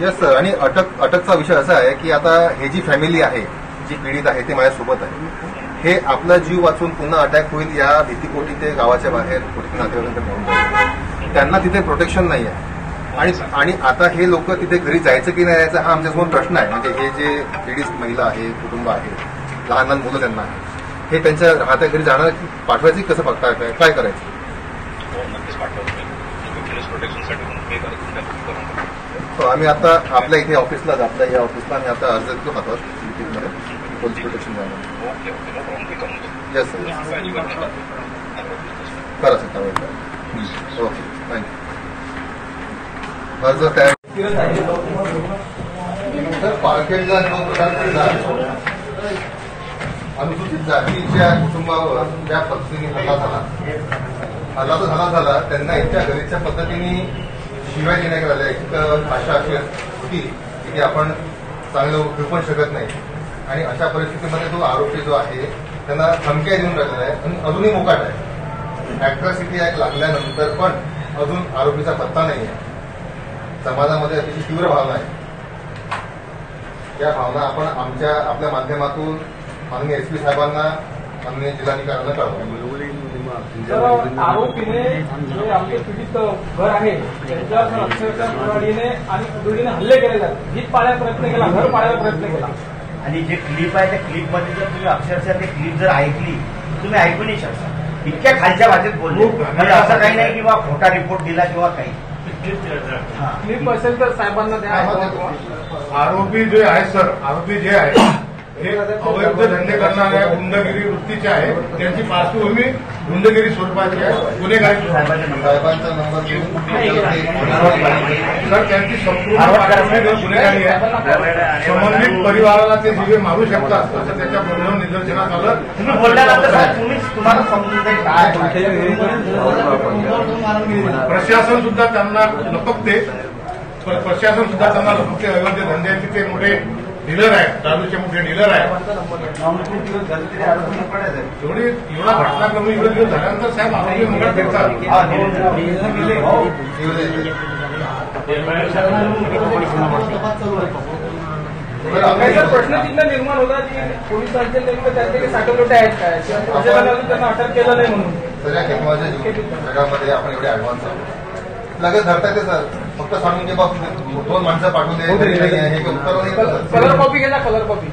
Yes sir. आणि अटकचा विषय असा आहे की आता हे जी फॅमिली आहे, जी पीडित आहे, ते माझ्यासोबत आहे. हे आपला जीव वाचून पुन्हा अटॅक होईल या भीतीपोटी ते गावाच्या बाहेर कुठे नातेवाईकांकडे घेऊन जातात. त्यांना तिथे प्रोटेक्शन नाही आहे. आणि आता हे लोक तिथे घरी जायचं की नाही जायचं हा आमच्यासमोर प्रश्न आहे. म्हणजे हे जे पीडित महिला आहे, कुटुंब आहे, लहान लहान मुलं त्यांना आहे, हे त्यांच्या राहत्या घरी जाणार पाठवायची कसं बघताय, काय करायचं? आम्ही आता आपल्या इथे ऑफिसला, आपल्या या ऑफिसला आम्ही आता अर्ज देतो हातात पोलीस प्रोटेक्शन द्यायला. Yes sir. करा सर. Okay, thank you. अर्ज तयार. सर, पालखेडला जो प्रकार अनुसूचित जातीच्या कुटुंबावर ज्या पद्धतीने हल्ला झाला त्यांना इतक्या घरीच्या पद्धतीने शिवाय देण्यात आल्या. एक भाषा अशी होती की आपण चांगलं घेऊ पण शकत नाही. आणि अशा परिस्थितीमध्ये जो आरोपी जो आहे त्यांना धमक्या देऊन राहिलेला आहे आणि अजूनही मोकाट आहे. अॅट्रॉसिटी ऍक्ट लागल्यानंतर पण अजून आरोपीचा पत्ता नाही आहे. समाजामध्ये अतिशय तीव्र भावना आहे. या भावना आपण आपल्या माध्यमातून माननीय एसपी साहेबांना, माननीय जिल्हाधिकाऱ्यांना कळवू. आरोपीने जे आपले पीडित घर आहे त्यांच्यावर अक्षरशः कुऱ्हाडीने आणि कुदळीने हल्ले केले जातात. जीत पाळायचा प्रयत्न केला, घर पाळायचा प्रयत्न केला. आणि जे क्लिप आहे त्या क्लिपमध्ये जर तुम्ही अक्षरशः ते क्लिप जर ऐकली तर तुम्ही ऐकू नाही शकता. इतक्या खालच्या भाषेत बोलले. म्हणजे असं काही नाही किंवा खोटा रिपोर्ट दिला किंवा काही. क्लिप असेल तर साहेबांना द्या. आरोपी जे आहे सर, आरोपी जे आहे हे अवैध धंदे करणाऱ्या गुंडगिरी वृत्तीचे आहे. त्यांची पार्श्वभूमी गुंडगिरी स्वरूपाची आहे. गुन्हेगारी साहेबांचा नंबर घेऊन सर त्यांची संपूर्ण गुन्हेगारी आहे. संबंधित परिवाराला ते जीवे मारू शकतात असं त्याच्या बोलण्यावर निदर्शनास आलं. तुम्ही बोलल्यानंतर तुम्हीच तुम्हाला समजून जाईल काय. प्रशासन सुद्धा त्यांना लपकते. प्रशासन सुद्धा त्यांना लपकते. अवैध धंद्याचे ते मोठे डीलर आहे, दारूचे मोठे डीलर आहे. एवढा घटनाक्रम एवढे दिवस झाल्यानंतर साहेब आरोपी मंगळ देतात. प्रश्नचिन्ह निर्माण होता की पोलिसांचे नेमकं त्यांचे साठवलोटे आहेत काय, त्यांना अटक केलं नाही म्हणून. सगळ्या खेळवाच्या जगामध्ये आपण एवढे ऍडव्हान्स आहोत. लगेच धरता येते सर. फक्त सांगून की बाबा 2 माणसं पाठवून दे, हे उत्तर. कलर कॉपी घ्या, कलर कॉपी.